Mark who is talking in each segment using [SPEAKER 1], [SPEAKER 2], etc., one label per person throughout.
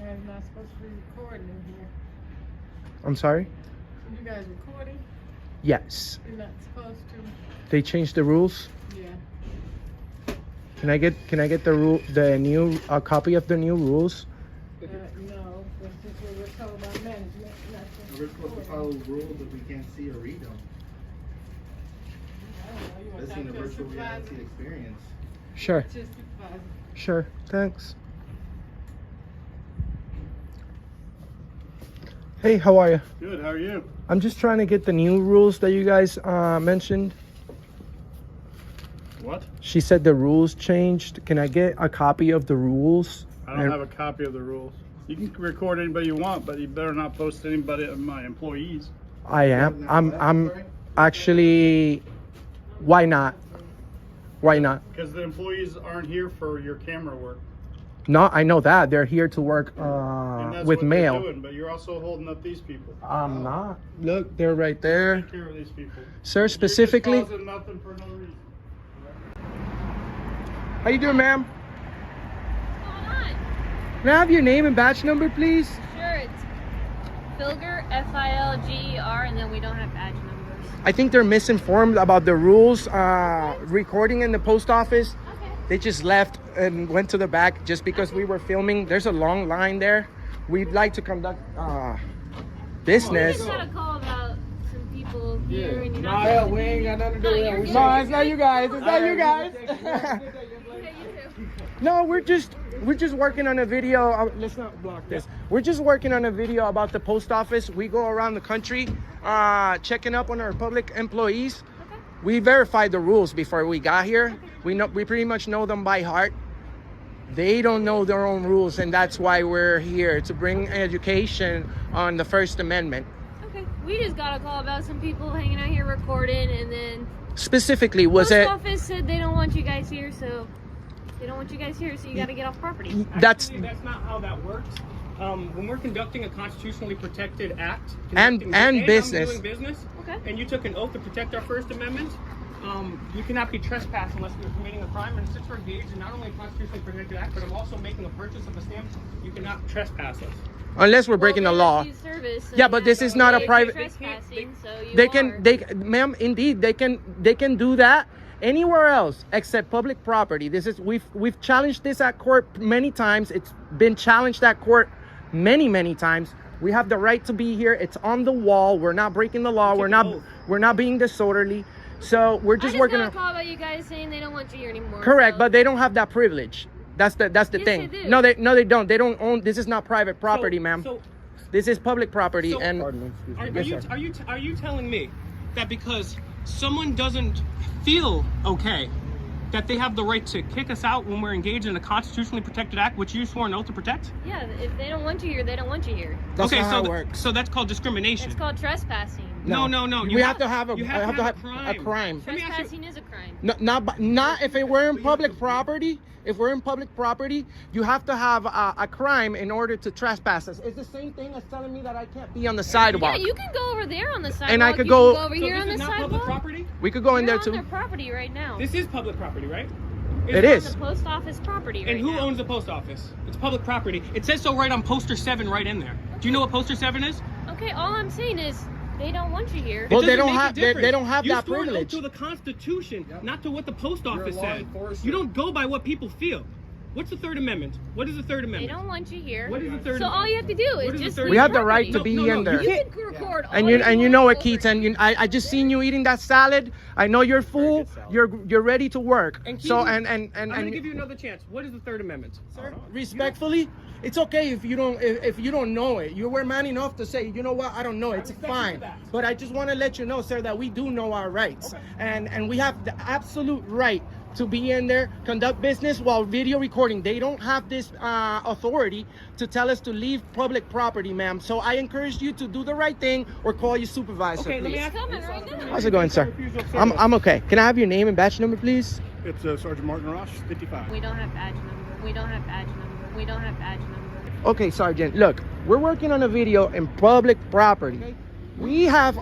[SPEAKER 1] And not supposed to be recording in here.
[SPEAKER 2] I'm sorry?
[SPEAKER 1] You guys recording?
[SPEAKER 2] Yes.
[SPEAKER 1] You're not supposed to.
[SPEAKER 2] They changed the rules.
[SPEAKER 1] Yeah.
[SPEAKER 2] Can I get the new copy of the new rules?
[SPEAKER 1] No, this is what we're talking about management. Not
[SPEAKER 3] We're supposed to follow rules if we can't see or read them. That's in a virtual reality experience.
[SPEAKER 2] Sure.
[SPEAKER 1] Just supervisor.
[SPEAKER 2] Sure. Thanks. Hey, how are you?
[SPEAKER 4] Good, how are you?
[SPEAKER 2] I'm just trying to get the new rules that you guys mentioned.
[SPEAKER 4] What?
[SPEAKER 2] She said the rules changed. Can I get a copy of the rules?
[SPEAKER 4] I don't have a copy of the rules. You can record anybody you want, but you better not post anybody of my employees.
[SPEAKER 2] I am. I'm actually. Why not? Why not?
[SPEAKER 4] Because the employees aren't here for your camera work.
[SPEAKER 2] No, I know that. They're here to work
[SPEAKER 4] And that's
[SPEAKER 2] with
[SPEAKER 4] what
[SPEAKER 2] mail.
[SPEAKER 4] they're doing, but you're also holding up these people.
[SPEAKER 2] I'm not. Look, they're right there.
[SPEAKER 4] Take care of these people.
[SPEAKER 2] Sir, specifically.
[SPEAKER 4] You're just causing nothing for no reason.
[SPEAKER 2] How you doing, ma'am?
[SPEAKER 5] What's going on?
[SPEAKER 2] Can I have your name and badge number, please?
[SPEAKER 5] Sure, it's Filger, Filger, and then we don't have badge numbers.
[SPEAKER 2] I think they're misinformed about the rules. Recording in the post office.
[SPEAKER 5] Okay.
[SPEAKER 2] They just left and went to the back just because we were filming. There's a long line there. We'd like to conduct business.
[SPEAKER 5] We just got a call about some people here and you're
[SPEAKER 3] Nah,
[SPEAKER 5] not
[SPEAKER 3] we ain't got nothing to do with that. We
[SPEAKER 2] No, it's not you guys. It's not you guys.
[SPEAKER 5] Okay, you too.
[SPEAKER 2] No, we're just working on a video. Let's not block this. We're just working on a video about the post office. We go around the country, checking up on our public employees.
[SPEAKER 5] Okay.
[SPEAKER 2] We verified the rules before we got here. We pretty much know them by heart. They don't know their own rules, and that's why we're here to bring education on the First Amendment.
[SPEAKER 5] Okay. We just got a call about some people hanging out here recording, and then
[SPEAKER 2] Specifically, was
[SPEAKER 5] post
[SPEAKER 2] it?
[SPEAKER 5] office said they don't want you guys here, so they don't want you guys here, so you got to get off property.
[SPEAKER 2] That's
[SPEAKER 6] Actually, that's not how that works. When we're conducting a constitutionally protected act
[SPEAKER 2] And
[SPEAKER 6] I'm
[SPEAKER 2] business.
[SPEAKER 6] doing business,
[SPEAKER 5] Okay.
[SPEAKER 6] and you took an oath to protect our First Amendment, you cannot be trespassed unless you're committing a crime. And since we're engaged in not only a constitutionally protected act, but I'm also making a purchase of a stamp, you cannot trespass us.
[SPEAKER 2] unless we're breaking the law. Yeah, but this is not a private-
[SPEAKER 5] Trespassing, so you
[SPEAKER 2] They
[SPEAKER 5] are.
[SPEAKER 2] can, ma'am. Indeed, they can do that anywhere else except public property. This is we've challenged this at court many times. It's been challenged at court many times. We have the right to be here. It's on the wall. We're not breaking the law. We're not being disorderly. So we're just
[SPEAKER 5] I
[SPEAKER 2] working
[SPEAKER 5] got a
[SPEAKER 2] on.
[SPEAKER 5] call about you guys saying they don't want you here anymore.
[SPEAKER 2] Correct,
[SPEAKER 5] so-
[SPEAKER 2] but they don't have that privilege. That's the
[SPEAKER 5] Yes,
[SPEAKER 2] thing.
[SPEAKER 5] they do.
[SPEAKER 2] No, they don't. They don't own. This is not private property, ma'am.
[SPEAKER 6] So,
[SPEAKER 2] This is public property,
[SPEAKER 6] So-
[SPEAKER 2] and
[SPEAKER 6] are you telling me that because someone doesn't feel okay, that they have the right to kick us out when we're engaged in a constitutionally protected act, which you swore an oath to protect?
[SPEAKER 5] Yeah, if they don't want you here, they don't want you here.
[SPEAKER 2] that's
[SPEAKER 6] okay,
[SPEAKER 2] not
[SPEAKER 6] so
[SPEAKER 2] how it works.
[SPEAKER 6] so that's called discrimination.
[SPEAKER 5] It's called trespassing.
[SPEAKER 6] No.
[SPEAKER 2] We have to have a.
[SPEAKER 6] you
[SPEAKER 2] I have to have a crime.
[SPEAKER 6] Let me ask you-
[SPEAKER 5] Trespassing is a crime.
[SPEAKER 2] No, not if we're in public property. If we're in public property, you have to have a crime in order to trespass us. It's the same thing as telling me that I can't be on the sidewalk.
[SPEAKER 5] Yeah, you can go over there on the sidewalk.
[SPEAKER 2] And I could
[SPEAKER 5] you
[SPEAKER 2] go-
[SPEAKER 5] can go over
[SPEAKER 6] So
[SPEAKER 5] here
[SPEAKER 6] this
[SPEAKER 5] on the
[SPEAKER 6] is not
[SPEAKER 5] sidewalk.
[SPEAKER 6] public property?
[SPEAKER 2] We could go in
[SPEAKER 5] You're
[SPEAKER 2] there
[SPEAKER 5] on their
[SPEAKER 2] too.
[SPEAKER 5] property right now.
[SPEAKER 6] This is public property, right?
[SPEAKER 2] It
[SPEAKER 5] You're
[SPEAKER 2] is.
[SPEAKER 5] on the post office property right
[SPEAKER 6] And who
[SPEAKER 5] now.
[SPEAKER 6] owns the post office? It's public property. It says so right on poster 7 right in there. Do you know what poster 7 is?
[SPEAKER 5] Okay, all I'm saying is they don't want you here.
[SPEAKER 2] Well,
[SPEAKER 6] It
[SPEAKER 2] they
[SPEAKER 6] doesn't
[SPEAKER 2] don't
[SPEAKER 6] make a
[SPEAKER 2] have. They
[SPEAKER 6] difference.
[SPEAKER 2] don't have
[SPEAKER 6] You
[SPEAKER 2] that
[SPEAKER 6] swore an oath
[SPEAKER 2] privilege.
[SPEAKER 6] to the Constitution, not to what the post
[SPEAKER 3] You're a
[SPEAKER 6] office
[SPEAKER 3] law
[SPEAKER 6] said.
[SPEAKER 3] enforcer.
[SPEAKER 6] You don't go by what people feel. What's the Third Amendment? What is the Third
[SPEAKER 5] They
[SPEAKER 6] Amendment?
[SPEAKER 5] don't want you here.
[SPEAKER 6] What is the Third
[SPEAKER 5] So all
[SPEAKER 6] Amendment?
[SPEAKER 5] you have to do
[SPEAKER 6] What
[SPEAKER 5] is
[SPEAKER 6] is the
[SPEAKER 5] just
[SPEAKER 6] third-
[SPEAKER 5] leave
[SPEAKER 2] We have the
[SPEAKER 5] property.
[SPEAKER 2] right to be in there.
[SPEAKER 5] You can record all
[SPEAKER 2] And you know what, Keaton? I just seen you eating that salad. I know you're full. You're ready to work.
[SPEAKER 6] And
[SPEAKER 2] So
[SPEAKER 6] Keaton,
[SPEAKER 2] and
[SPEAKER 6] I'm gonna give you another chance. What is the Third Amendment?
[SPEAKER 2] Sir, respectfully, it's okay if you don't know it. You were man enough to say, you know what, I don't know. It's
[SPEAKER 6] respect you
[SPEAKER 2] fine.
[SPEAKER 6] for that.
[SPEAKER 2] But I just want to let you know, sir, that we do know our rights, and we have the absolute right to be in there, conduct business while video recording. They don't have this authority to tell us to leave public property, ma'am. So I encourage you to do the right thing or call your supervisor.
[SPEAKER 6] Okay, let me
[SPEAKER 2] please.
[SPEAKER 6] ask.
[SPEAKER 5] coming right now.
[SPEAKER 2] How's it going, sir? I'm okay. Can I have your name and badge number, please?
[SPEAKER 4] It's Sergeant Martin Ross, 55.
[SPEAKER 5] We don't have badge number. We don't have badge number. We don't have badge number.
[SPEAKER 2] Okay, Sergeant, look, we're working on a video in public property. We have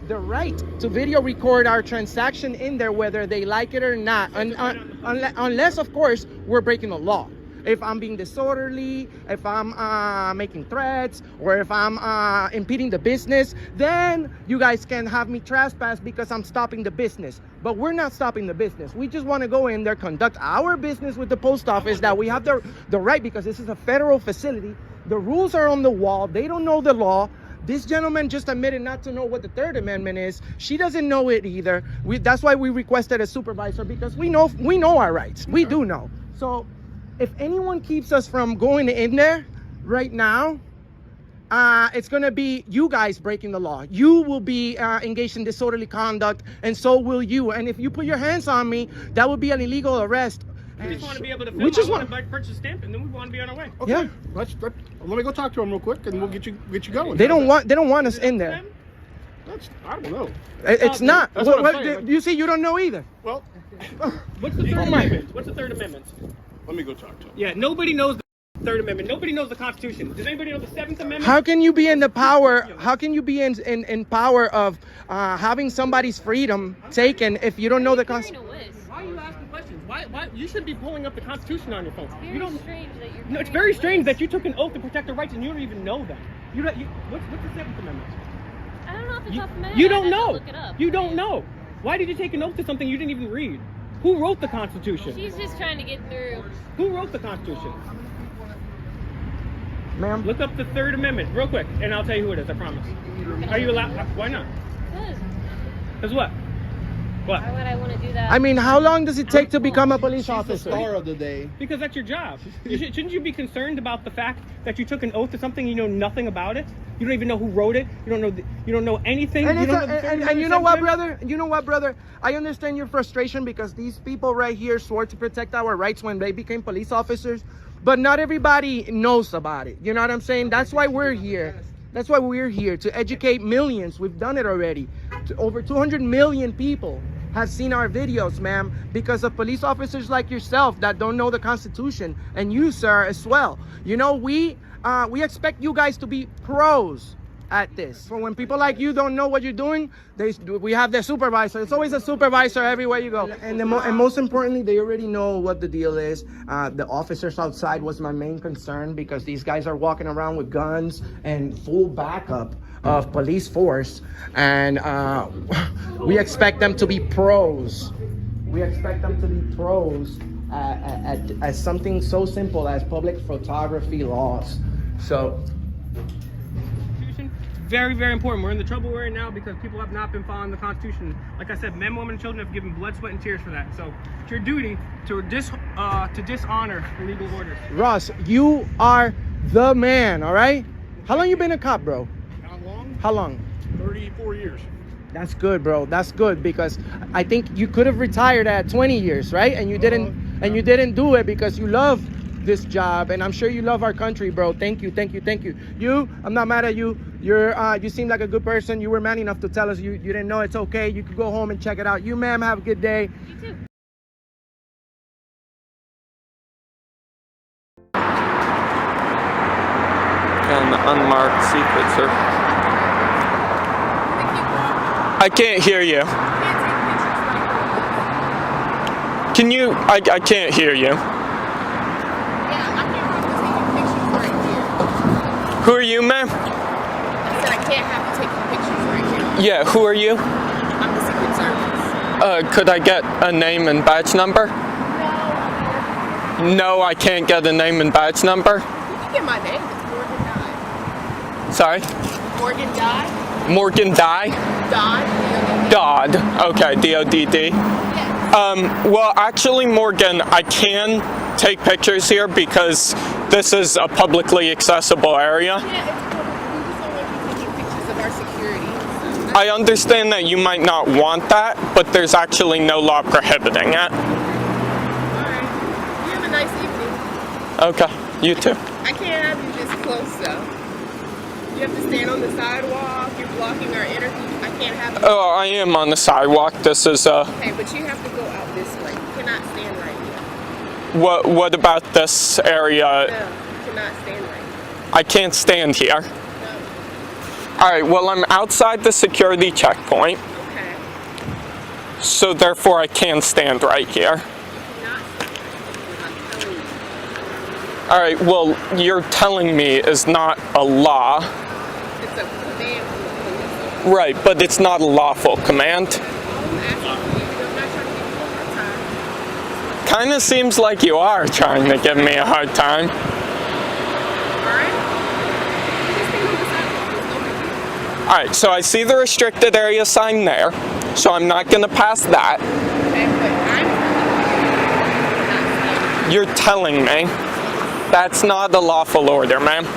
[SPEAKER 2] the right to video record our transaction in there, whether they like it or not, unless, of course, we're breaking the law. if I'm being disorderly, if I'm making threats, or if I'm impeding the business, then you guys can have me trespass because I'm stopping the business. But we're not stopping the business. We just want to go in there, conduct our business with the post office, that we have the right, because this is a federal facility. The rules are on the wall. They don't know the law. This gentleman just admitted not to know what the Third Amendment is. She doesn't know it either. That's why we requested a supervisor, because we know our rights. We do know. So if anyone keeps us from going in there right now, it's going to be you guys breaking the law. You will be engaged in disorderly conduct, and so will you. And if you put your hands on me, that would be an illegal arrest.
[SPEAKER 6] We just want to be able to film.
[SPEAKER 2] We just
[SPEAKER 6] want to purchase a stamp, and then we want to be on our way.
[SPEAKER 4] Okay.
[SPEAKER 2] Yeah.
[SPEAKER 4] Let me go talk to him real quick, and we'll get you going.
[SPEAKER 2] They don't want us in there.
[SPEAKER 4] I don't know.
[SPEAKER 2] It's not.
[SPEAKER 4] That's what I'm saying.
[SPEAKER 2] You see, you don't know either.
[SPEAKER 4] Well,
[SPEAKER 6] What's the Third Amendment? What's the Third Amendment?
[SPEAKER 4] let me go talk to him.
[SPEAKER 6] Yeah, nobody knows the Third Amendment. Nobody knows the Constitution. Does anybody know the Seventh Amendment?
[SPEAKER 2] How can you be in the power? How can you be in power of having somebody's freedom taken if you don't know the Constitution?
[SPEAKER 6] Why are you asking questions? Why? You should be pulling up the Constitution on your phone.
[SPEAKER 5] Very
[SPEAKER 6] You don't.
[SPEAKER 5] strange that you're.
[SPEAKER 6] No, it's very strange that you took an oath to protect the rights and you don't even know that. What's the Seventh Amendment?
[SPEAKER 5] I don't know if it's off the minute.
[SPEAKER 6] You
[SPEAKER 5] I'd
[SPEAKER 6] don't
[SPEAKER 5] have to
[SPEAKER 6] know.
[SPEAKER 5] Look it up.
[SPEAKER 6] You don't know. Why did you take an oath to something you didn't even read? Who wrote the Constitution?
[SPEAKER 5] She's just trying to get through.
[SPEAKER 6] Who wrote the Constitution?
[SPEAKER 2] Ma'am,
[SPEAKER 6] Look up the Third Amendment real quick, and I'll tell you who it is. I promise. Are you allowed? Why not?
[SPEAKER 5] Because
[SPEAKER 6] Because what? What?
[SPEAKER 5] why would I want to do that?
[SPEAKER 2] I mean, how long does it take to become a police
[SPEAKER 3] She's the
[SPEAKER 2] officer?
[SPEAKER 3] star of the day.
[SPEAKER 6] Because that's your job. Shouldn't you be concerned about the fact that you took an oath to something you know nothing about it? You don't even know who wrote it. You don't know anything.
[SPEAKER 2] And,
[SPEAKER 6] you
[SPEAKER 2] it's
[SPEAKER 6] don't know the Third
[SPEAKER 2] and
[SPEAKER 6] Amendment,
[SPEAKER 2] you know what,
[SPEAKER 6] Seventh Amendment?
[SPEAKER 2] brother? You know what, brother? I understand your frustration, because these people right here swore to protect our rights when they became police officers, but not everybody knows about it. You know what I'm saying? That's why we're here. That's why we're here, to educate millions. We've done it already. Over 200 million people have seen our videos, ma'am, because of police officers like yourself that don't know the Constitution, and you, sir, as well. You know, we expect you guys to be pros at this. For when people like you don't know what you're doing, we have the supervisor. It's always a supervisor everywhere you go. And most importantly, they already know what the deal is. The officers outside was my main concern, because these guys are walking around with guns and full backup of police force, and we expect them to be pros. We expect them to be pros at something so simple as public photography laws. So
[SPEAKER 6] Very, very important. We're in the trouble we're in now because people have not been following the Constitution. Like I said, men, women, and children have given blood, sweat, and tears for that. So it's your duty to dishonor illegal orders.
[SPEAKER 2] Ross, you are the man, all right? How long you been a cop, bro?
[SPEAKER 4] How long?
[SPEAKER 2] How long?
[SPEAKER 4] 34 years.
[SPEAKER 2] That's good, bro. That's good, because I think you could have retired at 20 years, right? And you didn't do it because you love this job, and I'm sure you love our country, bro. Thank you. I'm not mad at you. You seem like a good person. You were man enough to tell us you didn't know. It's okay. You could go home and check it out. You, ma'am, have a good day.
[SPEAKER 5] You too.
[SPEAKER 7] An unmarked secret, sir. I can't hear you. Can you? I can't hear you. Who are you, ma'am?
[SPEAKER 8] I said I can't have you taking pictures right now.
[SPEAKER 7] Yeah, who are you?
[SPEAKER 8] I'm the Secret Service.
[SPEAKER 7] Could I get a name and badge number?
[SPEAKER 8] No.
[SPEAKER 7] No, I can't get a name and badge number.
[SPEAKER 8] You can get my name. It's Morgan Dodd.
[SPEAKER 7] Sorry?
[SPEAKER 8] Morgan Dodd?
[SPEAKER 7] Morgan Dye?
[SPEAKER 8] Dodd?
[SPEAKER 7] Dodd. Okay, D-O-D-D.
[SPEAKER 8] Yes.
[SPEAKER 7] Well, actually, Morgan, I can take pictures here because this is a publicly accessible area.
[SPEAKER 8] Yeah, it's public. We just don't want you taking pictures of our security.
[SPEAKER 7] I understand that you might not want that, but there's actually no law prohibiting it.
[SPEAKER 8] Alright. You have a nice evening.
[SPEAKER 7] Okay, you too.
[SPEAKER 8] I can't have you this close, though. You have to stand on the sidewalk. You're blocking our interview. I can't have you.
[SPEAKER 7] Oh, I am on the sidewalk. This is
[SPEAKER 8] Okay, but you have to go out this way. You cannot stand right here.
[SPEAKER 7] What about this area?
[SPEAKER 8] No, you cannot stand right here.
[SPEAKER 7] I can't stand here.
[SPEAKER 8] No.
[SPEAKER 7] All right, well, I'm outside the security checkpoint,
[SPEAKER 8] Okay.
[SPEAKER 7] so therefore I can stand right here.
[SPEAKER 8] You cannot stand right here. I'm telling you.
[SPEAKER 7] All right, well, you're telling me is not a law.
[SPEAKER 8] It's a command from the police.
[SPEAKER 7] Right, but it's not a lawful command.
[SPEAKER 8] I'm asking you. I'm not trying to give you a hard time.
[SPEAKER 7] Kind of seems like you are trying to give me a hard time.
[SPEAKER 8] Alright? Just stand on the sidewalk. There's no big deal.
[SPEAKER 7] All right, so I see the restricted area sign there, so I'm not going to pass that.
[SPEAKER 8] Okay, but I'm not
[SPEAKER 7] You're telling me that's not a lawful order, ma'am.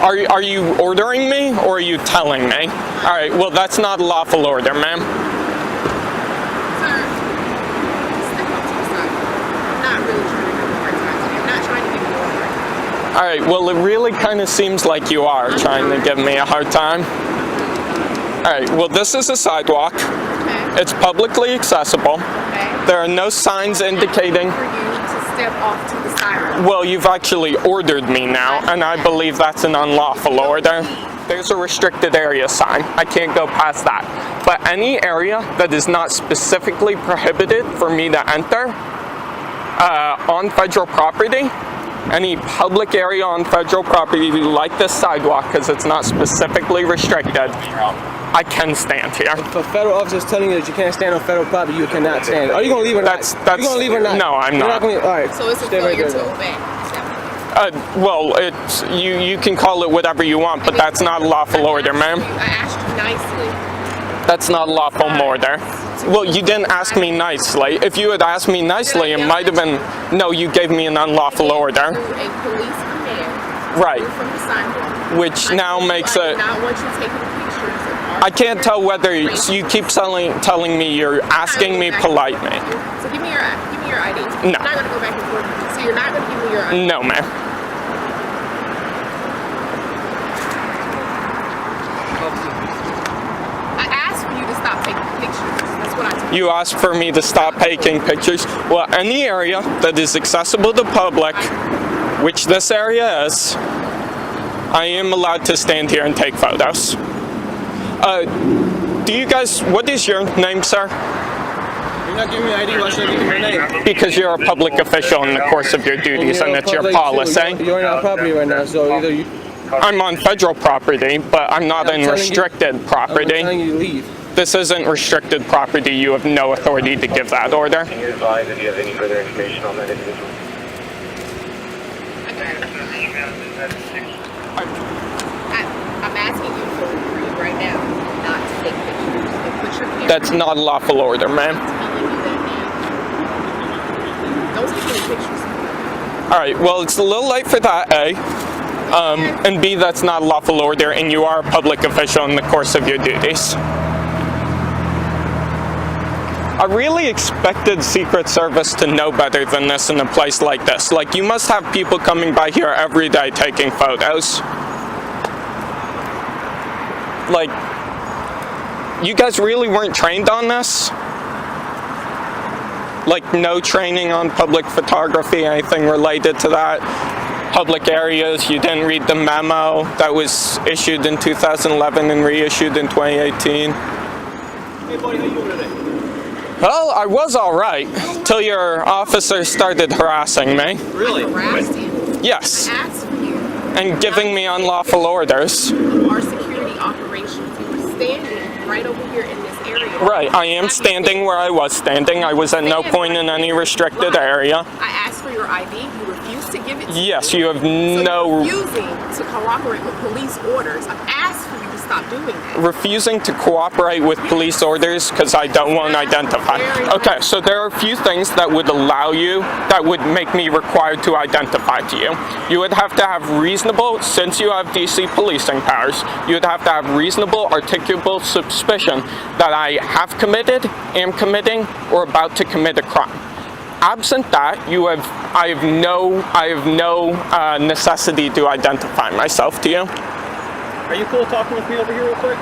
[SPEAKER 7] Are you ordering me or are you telling me? All right, well, that's not a lawful order, ma'am.
[SPEAKER 8] Sir, step up to the side. I'm not really trying to give you a hard time today. I'm not trying to give you a hard time.
[SPEAKER 7] All right, well, it really kind of seems like you are trying to give me a hard time. All right, well, this is a sidewalk.
[SPEAKER 8] Okay.
[SPEAKER 7] It's publicly accessible.
[SPEAKER 8] Okay.
[SPEAKER 7] There are no signs indicating.
[SPEAKER 8] For you to step off to the sidewalk.
[SPEAKER 7] Well, you've actually ordered me now, and I believe that's an unlawful order. There's a restricted area sign. I can't go past that. But any area that is not specifically prohibited for me to enter on federal property, any public area on federal property like this sidewalk, because it's not specifically restricted, I can stand here.
[SPEAKER 9] If a federal officer is telling you that you can't stand on federal property, you cannot stand. Are you gonna leave or not?
[SPEAKER 7] That's
[SPEAKER 9] You gonna leave or not?
[SPEAKER 7] No, I'm
[SPEAKER 9] You're
[SPEAKER 7] not.
[SPEAKER 9] gonna, all right.
[SPEAKER 8] So it's a
[SPEAKER 9] Stay right
[SPEAKER 8] failure
[SPEAKER 9] there,
[SPEAKER 8] to
[SPEAKER 9] then.
[SPEAKER 8] obey.
[SPEAKER 7] Well, it's you can call it whatever you want, but that's not a lawful order, ma'am.
[SPEAKER 8] I asked you nicely.
[SPEAKER 7] That's not a lawful order. Well, you didn't ask me nicely. If you had asked me nicely, it might have been, no, you gave me an unlawful order.
[SPEAKER 8] A police command.
[SPEAKER 7] Right.
[SPEAKER 8] From the sidewalk.
[SPEAKER 7] Which now makes
[SPEAKER 8] I
[SPEAKER 7] it,
[SPEAKER 8] do not want you taking pictures of
[SPEAKER 7] I can't tell whether you keep telling me you're asking me politely.
[SPEAKER 8] So give me your ID.
[SPEAKER 7] No.
[SPEAKER 8] I'm not gonna go back and forth. So you're not gonna give me your ID.
[SPEAKER 7] No, ma'am.
[SPEAKER 8] I asked for you to stop taking pictures. That's what I told you.
[SPEAKER 7] You asked for me to stop taking pictures. Well, any area that is accessible to public, which this area is, I am allowed to stand here and take photos. Do you guys, what is your name, sir?
[SPEAKER 9] You're not giving me ID. Why should I give you my name?
[SPEAKER 7] Because you're a public official in the course of your duties, and it's your policy.
[SPEAKER 9] You're on our property right now, so either you.
[SPEAKER 7] I'm on federal property, but I'm not in restricted
[SPEAKER 9] I'm
[SPEAKER 7] property.
[SPEAKER 9] telling you to leave.
[SPEAKER 7] This isn't restricted property. You have no authority to give that order.
[SPEAKER 10] Can you advise if you have any further information on that individual?
[SPEAKER 8] I'm asking you for you right now not to take pictures. And put your camera.
[SPEAKER 7] That's not a lawful order, ma'am.
[SPEAKER 8] I'm telling you that now. Don't take any pictures.
[SPEAKER 7] All right, well, it's a little late for that, A. And B, that's not a lawful order, and you are a public official in the course of your duties. I really expected Secret Service to know better than this in a place like this. Like, you must have people coming by here every day taking photos. Like, you guys really weren't trained on this? Like, no training on public photography, anything related to that? Public areas, you didn't read the memo that was issued in 2011 and reissued in 2018?
[SPEAKER 9] Hey, buddy, how you doing today?
[SPEAKER 7] Well, I was all right till your officer started harassing me.
[SPEAKER 9] Really?
[SPEAKER 8] Harassed you.
[SPEAKER 7] Yes,
[SPEAKER 8] Asked for you.
[SPEAKER 7] and giving me unlawful orders.
[SPEAKER 8] Our security operations. You were standing right over here in this area.
[SPEAKER 7] Right, I am standing where I was standing. I was at no point in any restricted area.
[SPEAKER 8] I asked for your ID. You refused to give it to me.
[SPEAKER 7] Yes, you have
[SPEAKER 8] So you're
[SPEAKER 7] no...
[SPEAKER 8] refusing to cooperate with police orders. I've asked for you to stop doing that.
[SPEAKER 7] Refusing to cooperate with police orders because I don't want to identify. Okay, so there are a few things that would allow you, that would make me required to identify to you. You would have to have reasonable, since you have DC policing powers, you would have to have reasonable, articulable suspicion that I have committed, am committing, or about to commit a crime. Absent that, I have no necessity to identify myself to you.
[SPEAKER 9] Are you cool talking with me over here real quick?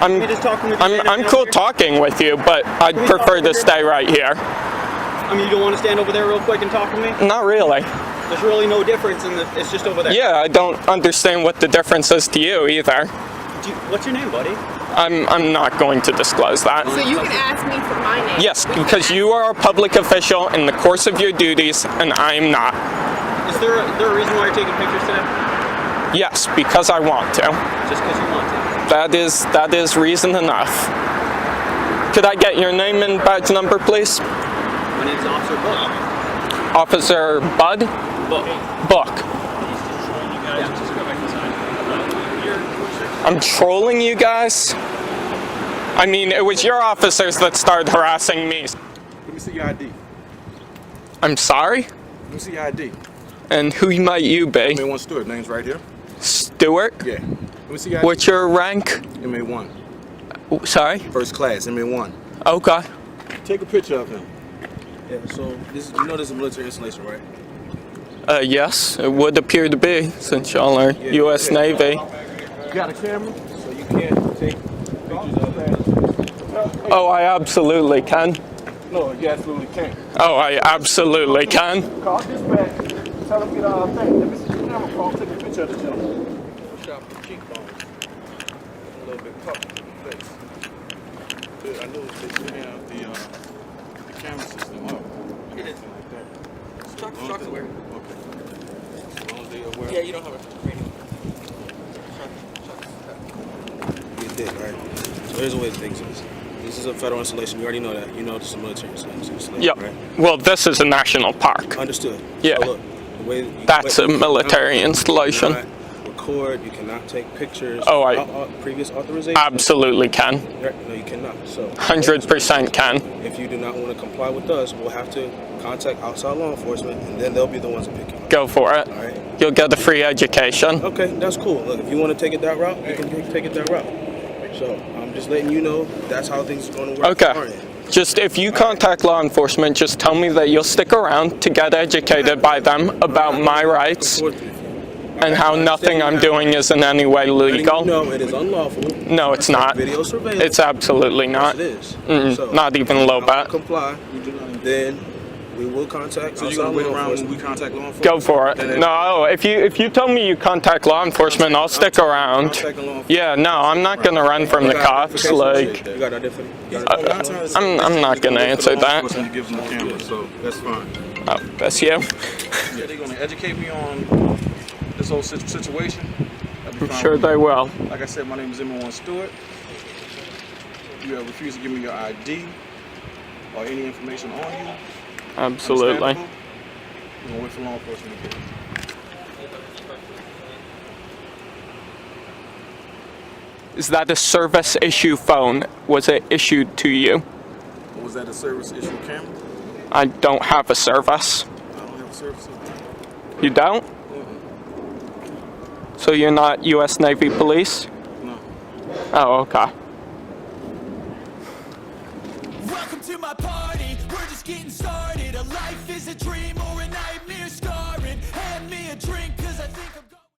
[SPEAKER 7] I'm cool talking with you, but I'd prefer to stay right here.
[SPEAKER 9] I mean, you don't want to stand over there real quick and talk to me?
[SPEAKER 7] Not really.
[SPEAKER 9] There's really no difference in it's just over there.
[SPEAKER 7] Yeah, I don't understand what the difference is to you either.
[SPEAKER 9] What's your name, buddy?
[SPEAKER 7] I'm not going to disclose that.
[SPEAKER 8] So you can ask me for my name.
[SPEAKER 7] Yes, because you are a public official in the course of your duties, and I am not.
[SPEAKER 9] Is there a reason why you're taking pictures today?
[SPEAKER 7] Yes, because I want to.
[SPEAKER 9] Just because you want to?
[SPEAKER 7] That is reason enough. Could I get your name and badge number, please?
[SPEAKER 9] My name's Officer Book.
[SPEAKER 7] Officer Bud? Book. I'm trolling you guys? I mean, it was your officers that started harassing me.
[SPEAKER 11] Let me see your ID.
[SPEAKER 7] I'm sorry?
[SPEAKER 11] Let me see your ID.
[SPEAKER 7] And who might you be?
[SPEAKER 11] MA1 Stewart, name's right here.
[SPEAKER 7] Stewart?
[SPEAKER 11] Yeah. Let me see your ID.
[SPEAKER 7] What's your rank?
[SPEAKER 11] MA1.
[SPEAKER 7] Sorry?
[SPEAKER 11] First class, MA1.
[SPEAKER 7] Okay.
[SPEAKER 11] Take a picture of him. Yeah, so this is a military installation, right?
[SPEAKER 7] Yes, it would appear to be, since y'all are U.S. Navy.
[SPEAKER 11] You got a camera, so you can't take pictures of that.
[SPEAKER 7] Oh, I absolutely can.
[SPEAKER 11] No, you absolutely can't.
[SPEAKER 7] Oh, I absolutely can.
[SPEAKER 11] Call dispatch, tell them get our thing. Let me see the camera phone, take a picture of the gentleman. Shot the cheekbones. A little bit puffy in the face. Good, I know they should have the camera system up. It is. Like that. Truck's aware. Okay. As long as they aware.
[SPEAKER 9] Yeah, you don't have a radio.
[SPEAKER 11] You did, right? So here's the way things is. This is a federal installation. You already know that. You know this is a military installation,
[SPEAKER 7] Yep.
[SPEAKER 11] right?
[SPEAKER 7] Well, this is a national park.
[SPEAKER 11] Understood.
[SPEAKER 7] Yeah.
[SPEAKER 11] So look, the way
[SPEAKER 7] That's a military installation.
[SPEAKER 11] You cannot record. You cannot take pictures.
[SPEAKER 7] Oh, I
[SPEAKER 11] previous authorization.
[SPEAKER 7] absolutely can.
[SPEAKER 11] No, you cannot. So
[SPEAKER 7] 100% can.
[SPEAKER 11] if you do not want to comply with us, we'll have to contact outside law enforcement, and then they'll be the ones to pick you up.
[SPEAKER 7] Go for it.
[SPEAKER 11] All right.
[SPEAKER 7] You'll get a free education.
[SPEAKER 11] Okay, that's cool. Look, if you want to take it that route, you can take it that route. So I'm just letting you know that's how things are going to work.
[SPEAKER 7] Okay. Just if you contact law enforcement, just tell me that you'll stick around to get educated by them about my rights and how nothing I'm doing is in any way legal.
[SPEAKER 11] No, it is unlawful.
[SPEAKER 7] No, it's not.
[SPEAKER 11] Video surveillance.
[SPEAKER 7] It's absolutely not.
[SPEAKER 11] Yes, it is. So,
[SPEAKER 7] Not even a little bit.
[SPEAKER 11] comply, then we will contact. So you're gonna wait around when we contact law enforcement?
[SPEAKER 7] Go for it. No, if you tell me you contact law enforcement, I'll stick around. Yeah, no, I'm not gonna run from the cops. Like,
[SPEAKER 11] You got identification?
[SPEAKER 7] I'm not gonna answer that.
[SPEAKER 11] You give them the camera, so that's fine.
[SPEAKER 7] Oh, that's you.
[SPEAKER 11] Yeah, they're gonna educate me on this whole situation.
[SPEAKER 7] I'm sure they will.
[SPEAKER 11] Like I said, my name is MA1 Stewart. You have refused to give me your ID or any information on you.
[SPEAKER 7] Absolutely.
[SPEAKER 11] We're gonna wait for law enforcement to get it.
[SPEAKER 7] Is that a service issue phone? Was it issued to you?
[SPEAKER 11] Was that a service issue camera?
[SPEAKER 7] I don't have a service.
[SPEAKER 11] I don't have a service issue.
[SPEAKER 7] You don't? So you're not U.S. Navy police?
[SPEAKER 11] No.
[SPEAKER 7] Oh, okay.
[SPEAKER 12] Welcome to my party, we're just getting started. A life is a dream or a nightmare scarring. Hand me a drink, cause I think I'm